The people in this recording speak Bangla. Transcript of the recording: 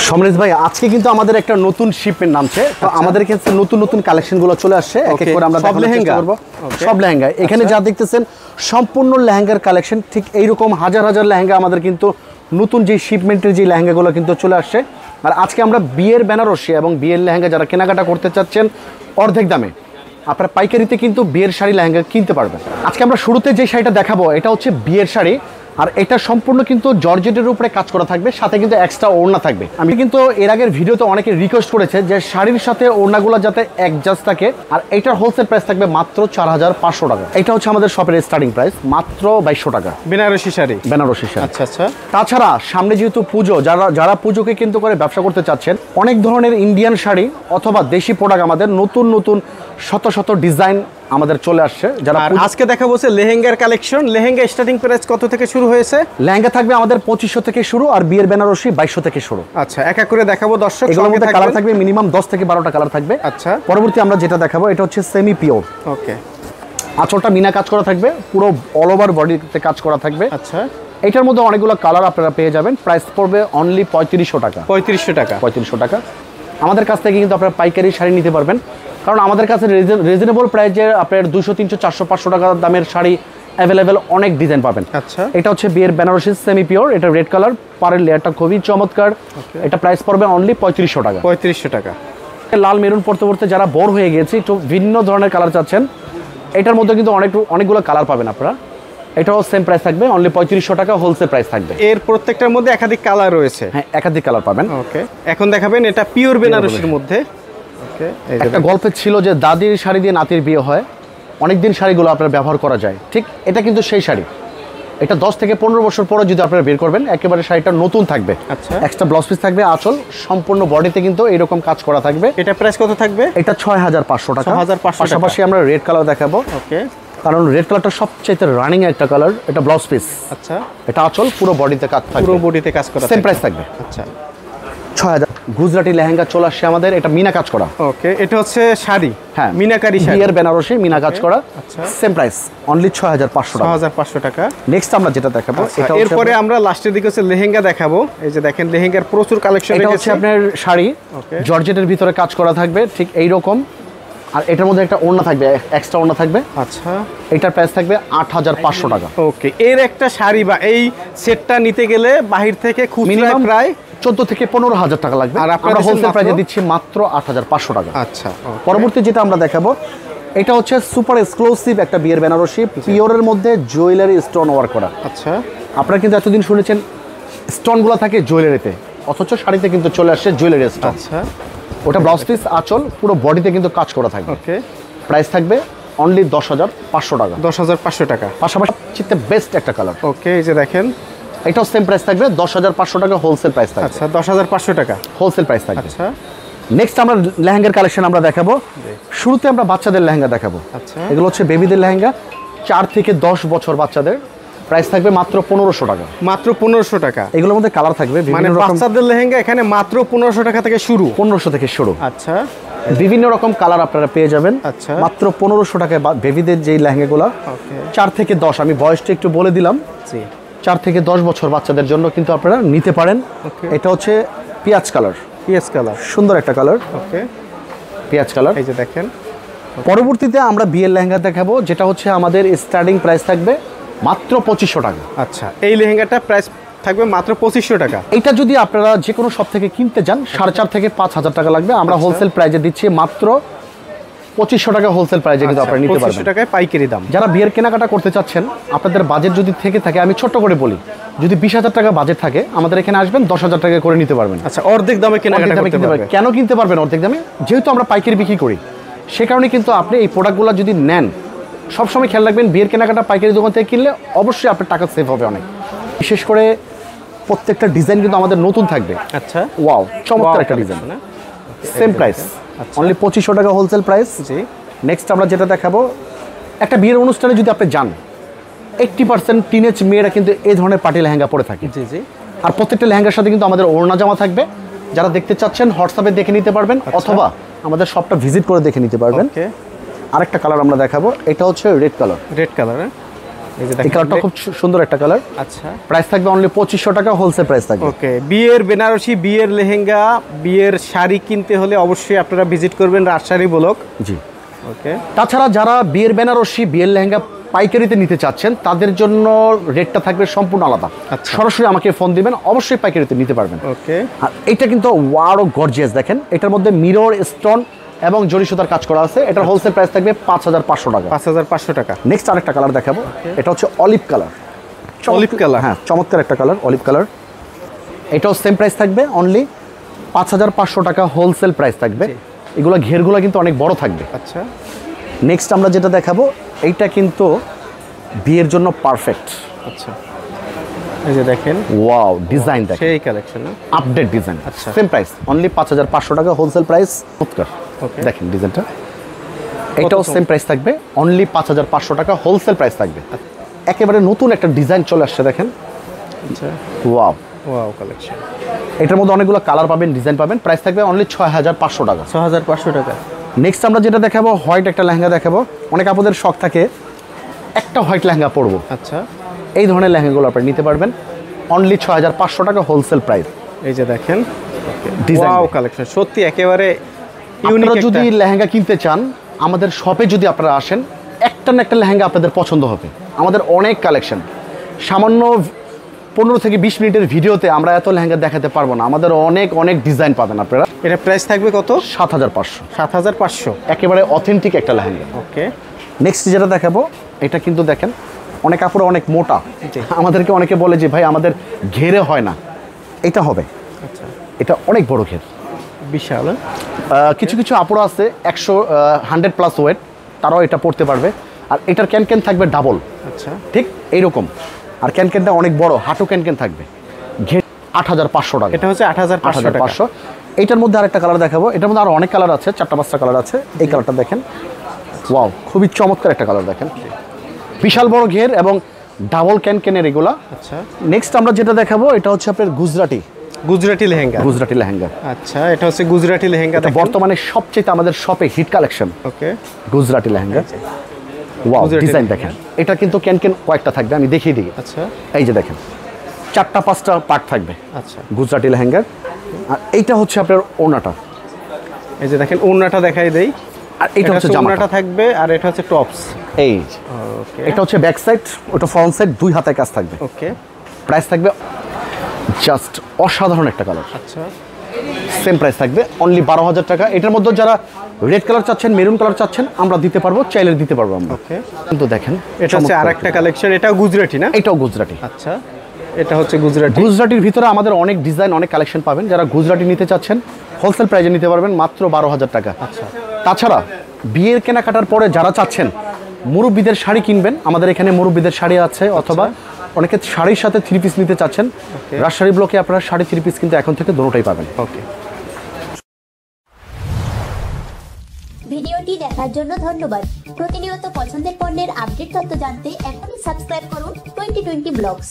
সমরেশ ভাই আজকে কিন্তু আমাদের একটা নতুন শিপমেন্ট নামছে, তো আমাদের কাছে নতুন নতুন কালেকশনগুলো চলে আসছে। এক এক করে আমরা সব লেহেঙ্গা করব। সব লেহেঙ্গা এখানে যা দেখতেছেন সম্পূর্ণ লেহেঙ্গার কালেকশন। ঠিক এইরকম হাজার হাজার লেহেঙ্গা আমাদের কিন্তু নতুন যে শিপমেন্টের যে লেহেঙ্গাগুলো কিন্তু চলে আসছে। আর আজকে আমরা বিয়ের বেনারসি এবং বিয়ের লেহেঙ্গা যারা কেনাকাটা করতে চাচ্ছেন অর্ধেক দামে, আপনারা পাইকারিতে কিন্তু বিয়ের শাড়ি লেহেঙ্গা কিনতে পারবেন। আজকে আমরা শুরুতে যে শাড়িটা দেখাবো এটা হচ্ছে বিয়ের শাড়ি, আর এটা সম্পূর্ণ কিন্তু জর্জেটের উপরে কাজ করা থাকবে, সাথে কিন্তু এক্সট্রা ওড়না থাকবে। আমি কিন্তু এর আগের ভিডিওতে অনেকে রিকোয়েস্ট করেছে যে শাড়ির সাথে ওড়নাগুলো যাতে অ্যাডজাস্ট থাকে, আর এটার হোলসেল প্রাইস থাকবে মাত্র 4500 টাকা। এটা হচ্ছে আমাদের শপের স্টার্টিং প্রাইস, মাত্র 2200 টাকা বেনারসি শাড়ি। বেনারসি শাড়ি। আচ্ছা আচ্ছা। তাছাড়া সামনে যেহেতু পুজো, যারা পুজোকে কিন্তু করে ব্যবসা করতে চাচ্ছেন, অনেক ধরনের ইন্ডিয়ান শাড়ি অথবা দেশি প্রোডাক্ট আমাদের নতুন নতুন শত শত ডিজাইন আমাদের চলে আসছে। যারা আজকে দেখাবো লেহেঙ্গার কালেকশন। লেহেঙ্গা স্টার্টিং প্রাইস কত থেকে শুরু হয়েছে? লেহেঙ্গা থাকবে আমাদের 2500 থেকে শুরু, আর বিয়ের বেনারসি 2200 থেকে শুরু। আচ্ছা, এক এক করে দেখাবো দর্শক। এগুলোর মধ্যে কালার থাকবে মিনিমাম 10 থেকে 12টা কালার থাকবে। আচ্ছা, পরবর্তী আমরা যেটা দেখাবো এটা হচ্ছে সেমি পিওর। ওকে, আঁচলটা মিনা কাজ করা থাকবে, পুরো অল ওভার বডিতে কাজ করা থাকবে। আচ্ছা, এটার মধ্যে অনেকগুলো কালার আপনারা পেয়ে যাবেন। প্রাইস পড়বে অনলি 3500 টাকা। 3500 টাকা। 3500 টাকা। আমাদের কাছ থেকে কিন্তু আপনারা পাইকারি শাড়ি নিতে পারবেন, কারণ আমাদের কাছে রিজনেবল প্রাইসে আপনার 200, 300, 400, 500 টাকা দামের শাড়ি অ্যাভেলেবেল অনেক ডিজাইন পাবেন। আচ্ছা, এটা হচ্ছে বিয়ের বেনারসি সেমি পিওর, এটা রেড কালার, পাড়ের লেয়ারটা খুবই চমৎকার। এটা প্রাইস পড়বে অনলি 3500 টাকা। 3500 টাকা। লাল মেরুন পড়তে পড়তে যারা বোর হয়ে গেছে, একটু ভিন্ন ধরনের কালার চাচ্ছেন, এটার মধ্যে কিন্তু অনেকগুলো কালার পাবেন আপনারা। এটাও সেম প্রাইস থাকবে, অনলি 3500 টাকা হোলসেল প্রাইস থাকবে। এর প্রত্যেকটার মধ্যে একাধিক কালার রয়েছে। হ্যাঁ, একাধিক কালার পাবেন। ওকে, এখন দেখাবেন এটা পিওর বেনারসির মধ্যে। ওকে, একটা গল্পে ছিল যে দাদির শাড়ি দিয়ে নাতির বিয়ে হয়, অনেকদিন শাড়িগুলো আপনার ব্যবহার করা যায়। ঠিক এটা কিন্তু সেই শাড়ি। এটা 10 থেকে 15 বছর পরে যদি আপনারা বের করবেন, একেবারে শাড়িটা নতুন থাকবে। আচ্ছা, এক্সট্রা ব্লাউজ পিস থাকবে, আঁচল সম্পূর্ণ বডিতে কিন্তু এরকম কাজ করা থাকবে। এটা প্রাইস কত থাকবে? এটা 6500 টাকা। 6500 টাকা। পাশাপাশি আমরা রেড কালার দেখাবো। ওকে, কারণ রেড কালারটা সবচেয়ে রানিং একটা কালার। এটা ব্লাউজ পিস। আচ্ছা, এটা আঁচল পুরো বডিতে কাজ থাকবে, পুরো বডিতে কাজ করা সেম প্রাইস থাকবে। আচ্ছা, 6000। গুজরাটি লেহেঙ্গা চলে আসছে আমাদের, এটা মিনা কাজ করা। ওকে, এটা হচ্ছে শাড়ি। হ্যাঁ, মিনাকারি শাড়ি। বিয়ের বেনারসি মিনা কাজ করা। আচ্ছা, সেম প্রাইস অনলি 6500 টাকা। 6500 টাকা। নেক্সট আমরা যেটা দেখাবো এটা এরপরে আমরা লাস্টের দিকে হচ্ছে লেহেঙ্গা দেখাবো। এই যে দেখেন লেহেঙ্গার প্রচুর কালেকশন। এটা হচ্ছে আপনার শাড়ি, জর্জেটের ভিতরে কাজ করা থাকবে ঠিক এই রকম, আর এটার মধ্যে একটা ওড়না থাকবে, এক্সট্রা ওড়না থাকবে। আচ্ছা, এটার প্রাইস থাকবে 8500 টাকা। ওকে, এর একটা শাড়ি বা এই সেটটা নিতে গেলে বাহির থেকে খুচরা প্রায় 14 থেকে 15000 টাকা লাগবে, আর আমরা হোলসেল প্রাইসে দিচ্ছি মাত্র 8500 টাকা। আচ্ছা, পরবর্তী যেটা আমরা দেখাবো এটা হচ্ছে সুপার এক্সক্লুসিভ একটা বিয়ের বেনারসি, পিওরের মধ্যে জুয়েলারি স্টোন ওয়ার্ক করা। আচ্ছা, আপনারা কিন্তু এতদিন শুনেছেন স্টোনগুলো থাকে জুয়েলারিতে, অথচ শাড়িতে কিন্তু চলে আসছে জুয়েলারি স্টোন। আচ্ছা, ওটা ব্লাউজ পিস, আঁচল পুরো বডিতে কিন্তু কাজ করা থাকবে। ওকে, প্রাইস থাকবে অনলি 10500 টাকা। 10500 টাকা। পাশাপাশি চিত্তে বেস্ট একটা কালার। ওকে, এই যে দেখেন এটাও সেম প্রাইস থাকবে 10500 টাকা হোলসেল প্রাইস থাকবে। আচ্ছা, 10500 টাকা হোলসেল প্রাইস থাকবে। আচ্ছা, নেক্সট আমরা লেহেঙ্গার কালেকশন আমরা দেখাবো। শুরুতে আমরা বাচ্চাদের লেহেঙ্গা দেখাবো। আচ্ছা, এগুলো হচ্ছে বেবিদের লেহেঙ্গা, 4 থেকে 10 বছর বাচ্চাদের। প্রাইস থাকবে মাত্র 1500 টাকা। মাত্র 1500 টাকা। এগুলোর মধ্যে কালার থাকবে মানে বাচ্চাদের লেহেঙ্গা এখানে মাত্র 1500 টাকা থেকে শুরু। 1500 থেকে শুরু। আচ্ছা, বিভিন্ন রকম কালার আপনারা পেয়ে যাবেন। আচ্ছা, মাত্র 1500 টাকায় বেবিদের যেই লেহেঙ্গাগুলো, 4 থেকে 10, আমি বয়সটা একটু বলে দিলাম, 4 থেকে 10 বছর বাচ্চাদের জন্য কিন্তু আপনারা নিতে পারেন। এটা হচ্ছে পিয়াজ কালার। পিয়াজ কালার, সুন্দর একটা কালার। ওকে, পিয়াজ কালার। এই যে দেখেন। পরবর্তীতে আমরা বিয়ের লেহেঙ্গা দেখাবো, যেটা হচ্ছে আমাদের স্টার্টিং প্রাইস থাকবে মাত্র 2500 টাকা। আচ্ছা, এই লেহেঙ্গাটা প্রাইস থাকবে মাত্র 2500 টাকা। এটা যদি আপনারা যে কোনো শপ থেকে কিনতে যান 4.5 থেকে 5000 টাকা লাগবে। আমরা হোলসেল প্রাইজে দিচ্ছি মাত্র 2500 টাকা হোলসেল প্রাইজে কিন্তু আপনারা নিতে পারবেন। 2500 টাকায় পাইকারি দাম। যারা বিয়ের কেনাকাটা করতে চাচ্ছেন, আপনাদের বাজেট যদি থেকে থাকে, আমি ছোট্ট করে বলি, যদি 20000 টাকা বাজেট থাকে আমাদের এখানে আসবেন, 10000 টাকা করে নিতে পারবেন। আচ্ছা, অর্ধেক দামে কেনাকাটা করতে পারবেন। কেন কিনতে পারবেন অর্ধেক দামে? যেহেতু আমরা পাইকারি বিক্রি করি, সে কারণে কিন্তু আপনি এই প্রোডাক্টগুলো যদি নেন, সবসময় খেয়াল রাখবেন বিয়ের কেনাকাটা পাইকারি দোকান থেকে কিনলে অবশ্যই আপনার টাকা সেভ হবে অনেক। বিশেষ করে প্রত্যেকটা ডিজাইন কিন্তু আমাদের নতুন থাকবে। আচ্ছা, ওয়াও, চমৎকার একটা ডিজাইন। সেম প্রাইস অনলি 2500 টাকা হোলসেল প্রাইস। জি। নেক্সট আমরা যেটা দেখাবো, একটা বিয়ের অনুষ্ঠানে যদি আপনি যান, 80% টিনেজ মেয়েরা কিন্তু এই ধরনের পার্টি লেহেঙ্গা পরে থাকে। জি জি। আর প্রত্যেকটা লেহেঙ্গার সাথে কিন্তু আমাদের ওড়না জামা থাকবে। যারা দেখতে চাচ্ছেন হোয়াটসঅ্যাপে দেখে নিতে পারবেন, অথবা আমাদের শপটা ভিজিট করে দেখে নিতে পারবেন। আরেকটা কালার আমরা দেখাবো, এটা হচ্ছে রেড কালার। Red colour. এই যে এই দেখেন কালারটা খুব সুন্দর একটা কালার। আচ্ছা প্রাইস থাকবে অনলি 2500 টাকা, হোলসেল প্রাইস থাকবে। ওকে, বিয়ের বেনারসি, বিয়ের লেহেঙ্গা, বিয়ের শাড়ি কিনতে হলে অবশ্যই আপনারা ভিজিট করবেন রাজশাহী ব্লক। জি। ওকে, তাছাড়া যারা বিয়ের বেনারসি, বিয়ের লেহেঙ্গা পাইকারিতে নিতে চাচ্ছেন তাদের জন্য রেটটা থাকবে সম্পূর্ণ আলাদা। আচ্ছা। সরাসরি আমাকে ফোন দিবেন, অবশ্যই পাইকারিতে নিতে পারবেন। ওকে, আর এটা কিন্তু ওয়াও গর্জিয়াস, দেখেন এটার মধ্যে মিরর, স্টোন এবং জরি সুতার কাজ করা আছে। এটার হোলসেল প্রাইস থাকবে 5500 টাকা। 5500 টাকা। নেক্সট আরেকটা কালার দেখাবো, এটা হচ্ছে অলিভ কালার। অলিভ কালার, হ্যাঁ, চমৎকার একটা কালার, অলিভ কালার। এটাও সেম প্রাইস থাকবে, অনলি 5500 টাকা হোলসেল প্রাইস থাকবে। এগুলো ঘেরগুলো কিন্তু অনেক বড় থাকবে। আচ্ছা, নেক্সট আমরা যেটা দেখাবো, এইটা কিন্তু বিয়ের জন্য পারফেক্ট। আচ্ছা, এই যে দেখেন ওয়াও, ডিজাইন দেখেন, সেই কালেকশন না? Update design. আচ্ছা। সেম প্রাইস, অনলি 5500 টাকা হোলসেল প্রাইস। চমৎকার, ওকে, দেখেন ডিজাইনটা। এটাও সেম প্রাইস থাকবে, অনলি 5500 টাকা হোলসেল প্রাইস থাকবে। একেবারে নতুন একটা ডিজাইন চলে আসছে, দেখেন। আচ্ছা, ওয়াও, ওয়াও কালেকশন। এটার মধ্যে অনেকগুলো কালার পাবেন, ডিজাইন পাবেন। প্রাইস থাকবে অনলি 6500 টাকা। 6500 টাকা। নেক্সট আমরা যেটা দেখাবো, হোয়াইট একটা লেহেঙ্গা দেখাবো। অনেক আপনাদের শখ থাকে একটা হোয়াইট লেহেঙ্গা পরবো, আচ্ছা, এই ধরনের লেহেঙ্গাগুলো আপনি নিতে পারবেন, অনলি 6500 টাকা হোলসেল প্রাইস। এই যে দেখেন, ডিজাইন ওয়াও কালেকশন, সত্যি একেবারে ইউনিক। আপনারা যদি লেহেঙ্গা কিনতে চান, আমাদের শপে যদি আপনারা আসেন, একটা না একটা লেহেঙ্গা আপনাদের পছন্দ হবে। আমাদের অনেক কালেকশন, সামান্য 15 থেকে 20 মিনিটের ভিডিওতে আমরা এত লেহেঙ্গা দেখাতে পারবো না। আমাদের অনেক অনেক ডিজাইন পাবেন আপনারা। এটা প্রাইস থাকবে কত? 7500। 7500। একেবারে অথেন্টিক একটা লেহেঙ্গা। ওকে, নেক্সট যেটা দেখাবো, এটা কিন্তু দেখেন অনেক কাপড় অনেক মোটা। জি। আমাদেরকে অনেকে বলে যে ভাই আমাদের ঘেরে হয় না, এটা হবে। আচ্ছা, এটা অনেক বড় ঘের। বিশাল। কিছু কিছু আপুরা আছে 100 প্লাস ওয়েট, তারাও এটা পড়তে পারবে। আর এটার ক্যান থাকবে ডাবল, আচ্ছা, ঠিক এইরকম। আর ক্যানটা অনেক বড়, হাঁটু ক্যান থাকবে। ঘের 8500 টাকা। এটা হচ্ছে 8500 টাকা। 8500। এটার মধ্যে আরেকটা কালার দেখাবো, এটার মধ্যে আরো অনেক কালার আছে, 4-5টা কালার আছে। এই কালারটা দেখেন, ওয়াও, খুবই চমৎকার একটা কালার দেখেন। বিশাল বড় ঘের এবং ডাবল ক্যানের এগুলা। আচ্ছা, নেক্সট আমরা যেটা দেখাবো, এটা হচ্ছে আপনার গুজরাটি লেহেঙ্গা। গুজরাটি লেহেঙ্গা। আচ্ছা, এটা হচ্ছে গুজরাটি লেহেঙ্গা। এটা বর্তমানে সবচেয়ে আমাদের শপে hit collection, okay, Gujarati lehenga. Wow, Gujarati design lehenga. দেখেন। এটা কিন্তু ক্যান কয়েকটা থাকবে, আমি দেখিয়ে দিই। আচ্ছা, এই যে দেখেন, 4-5টা পার্ট থাকবে আচ্ছা, গুজরাটি লেহেঙ্গার। আর এইটা হচ্ছে আপনার ওড়নাটা। এই যে দেখেন ওড়নাটা দেখাই দেই। আর এটা হচ্ছে জামাটা ওড়নাটা থাকবে, আর এটা হচ্ছে টপস। এই যে। ওকে, এটা হচ্ছে ব্যাক সাইড, ওটা ফ্রন্ট সাইড, দুই হাতে কাজ থাকবে। ওকে, প্রাইস থাকবে জাস্ট অসাধারণ একটা কালার। আচ্ছা, সেম প্রাইস থাকবে, অনলি 12000 টাকা। এটার মধ্যে যারা রেড কালার চাচ্ছেন, মেরুন কালার চাচ্ছেন, আমরা দিতে পারবো, চাইলে দিতে পারবো আমরা। ওকে, কিন্তু দেখেন, এটা হচ্ছে আরেকটা কালেকশন। এটাও গুজরাটি না? এটাও গুজরাটি। আচ্ছা, এটা হচ্ছে গুজরাটি। গুজরাটির ভিতরে আমাদের অনেক ডিজাইন, অনেক কালেকশন পাবেন। যারা গুজরাটি নিতে চাচ্ছেন, হোলসেল প্রাইসে নিতে পারবেন মাত্র 12000 টাকা। আচ্ছা, তাছাড়া বিয়ের কেনাকাটার পরে যারা চাচ্ছেন মুরব্বিদের শাড়ি কিনবেন, আমাদের এখানে মুরব্বিদের শাড়ি আছে, অথবা অনেকে শাড়ির সাথে 3 পিস নিতে চাচ্ছেন, রাজশাহী ব্লকে আপনারা শাড়ি 3 পিস কিন্তু এখন থেকে দুটোটাই পাবেন। ওকে। ভিডিওটি দেখার জন্য ধন্যবাদ। প্রতিনিয়ত পছন্দের পণ্যের আপডেট তথ্য জানতে এখনই সাবস্ক্রাইব করুন 2020 ব্লগস।